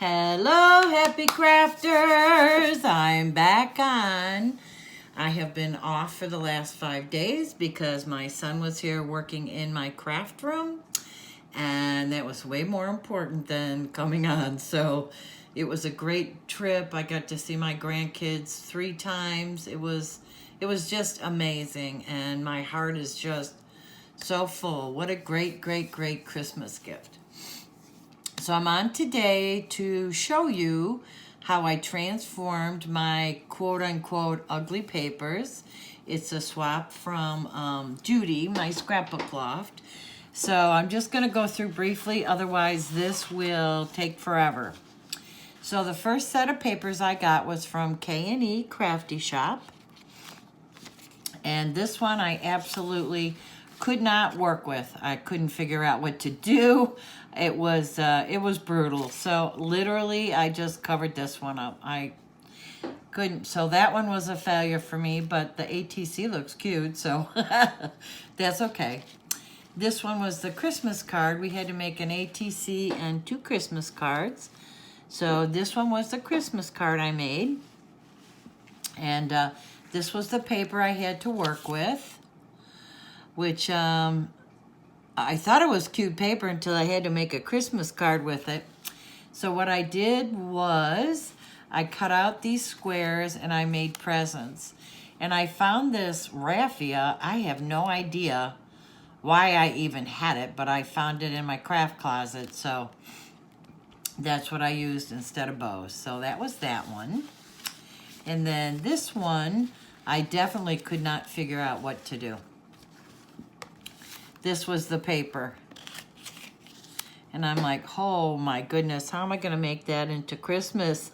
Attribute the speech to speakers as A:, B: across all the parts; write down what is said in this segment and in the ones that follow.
A: Hello, happy crafters! I'm back on. I have been off for the last 5 days because my son was here working in my craft room, and that was way more important than coming on. So it was a great trip. I got to see my grandkids 3 times. It was just amazing, and my heart is just so full. What a great Christmas gift. So I'm on today to show you how I transformed my quote-unquote ugly papers. It's a swap from Judy, My Scrapbook loft. So I'm just going to go through briefly, otherwise this will take forever. So the first set of papers I got was from K&E Crafty Shop. And this one I absolutely could not work with. I couldn't figure out what to do. It was brutal. So literally I just covered this one up. I couldn't. So that one was a failure for me, but the ATC looks cute, so that's okay. This one was the Christmas card. We had to make an ATC and 2 Christmas cards. So this one was the Christmas card I made. And this was the paper I had to work with, which I thought it was cute paper until I had to make a Christmas card with it. So what I did was I cut out these squares and I made presents. And I found this raffia. I have no idea why I even had it, but I found it in my craft closet. So that's what I used instead of bows. So that was that one. And then this one, I definitely could not figure out what to do. This was the paper. And I'm like, oh my goodness, how am I going to make that into Christmas?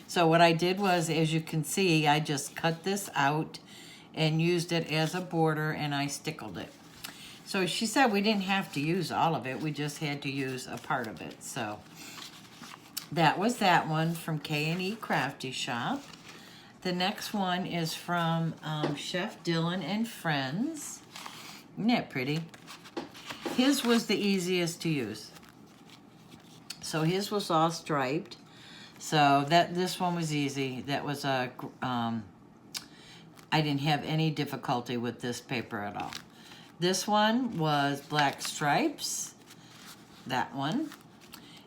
A: So what I did was, as you can see, I just cut this out and used it as a border, and I stickled it. So she said we didn't have to use all of it. We just had to use a part of it. So that was that one from K&E Crafty Shop. The next one is from Chef Dallion and Friends. Isn't that pretty? His was the easiest to use. So his was all striped. So this one was easy. That was I didn't have any difficulty with this paper at all. This one was black stripes. That one.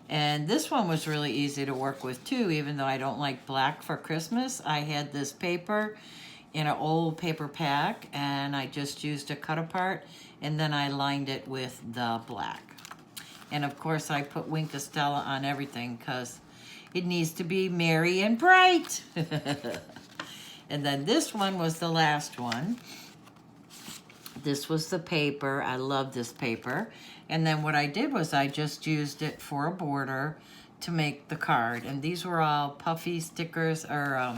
A: And this one was really easy to work with too, even though I don't like black for Christmas. I had this paper in an old paper pack, and I just used a cut apart, and then I lined it with the black. And of course I put Wink Estella on everything because it needs to be merry and bright. And then this one was the last one. This was the paper. I love this paper. And then what I did was I just used it for a border to make the card. And these were all puffy stickers or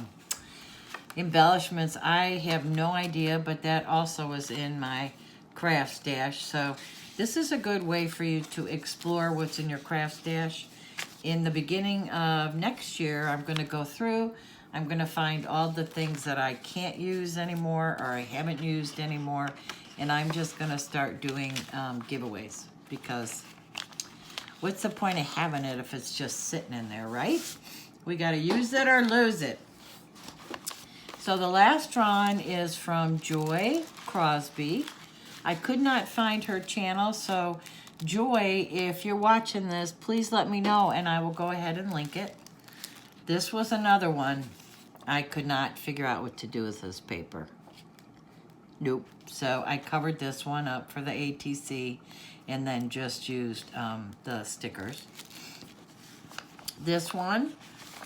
A: embellishments. I have no idea, but that also was in my craft stash. So this is a good way for you to explore what's in your craft stash. In the beginning of next year, I'm going to go through. I'm going to find all the things that I can't use anymore or I haven't used anymore. And I'm just going to start doing giveaways, because what's the point of having it if it's just sitting in there, right? We got to use it or lose it. So the last drawing is from Judy Crosby. I could not find her channel, so Joy, if you're watching this, please let me know and I will go ahead and link it. This was another one. I could not figure out what to do with this paper. Nope. So I covered this one up for the ATC and then just used the stickers. This one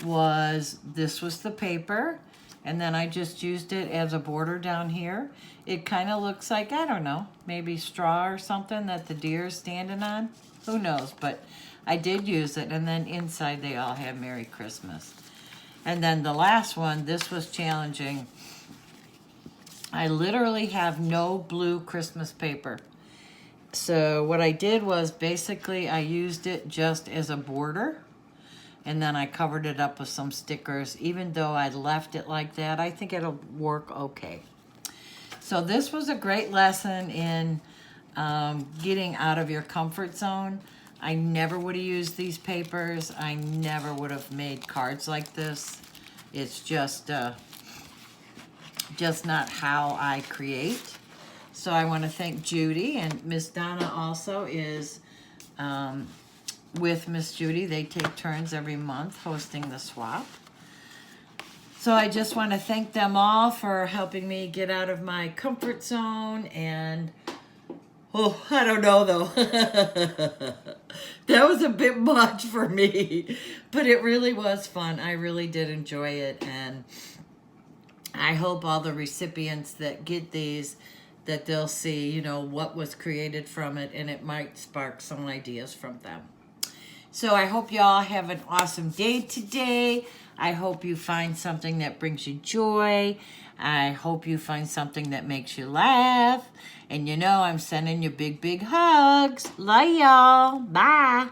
A: was the paper, and then I just used it as a border down here. It kind of looks like, I don't know, maybe straw or something that the deer is standing on. Who knows, but I did use it. And then inside they all have Merry Christmas. And then the last one, this was challenging. I literally have no blue Christmas paper. So what I did was basically I used it just as a border. And then I covered it up with some stickers. Even though I left it like that, I think it'll work okay. So this was a great lesson in getting out of your comfort zone. I never would have used these papers. I never would have made cards like this. It's just not how I create. So I want to thank Judy, and Miss Donna also is with Miss Judy. They take turns every month hosting the swap. So I just want to thank them all for helping me get out of my comfort zone. And oh, I don't know though. That was a bit much for me, but it really was fun. I really did enjoy it, and I hope all the recipients that get these, that they'll see, you know, what was created from it, and it might spark some ideas from them. So I hope y'all have an awesome day today. I hope you find something that brings you joy. I hope you find something that makes you laugh. And you know, I'm sending you big, big hugs. Love y'all. Bye.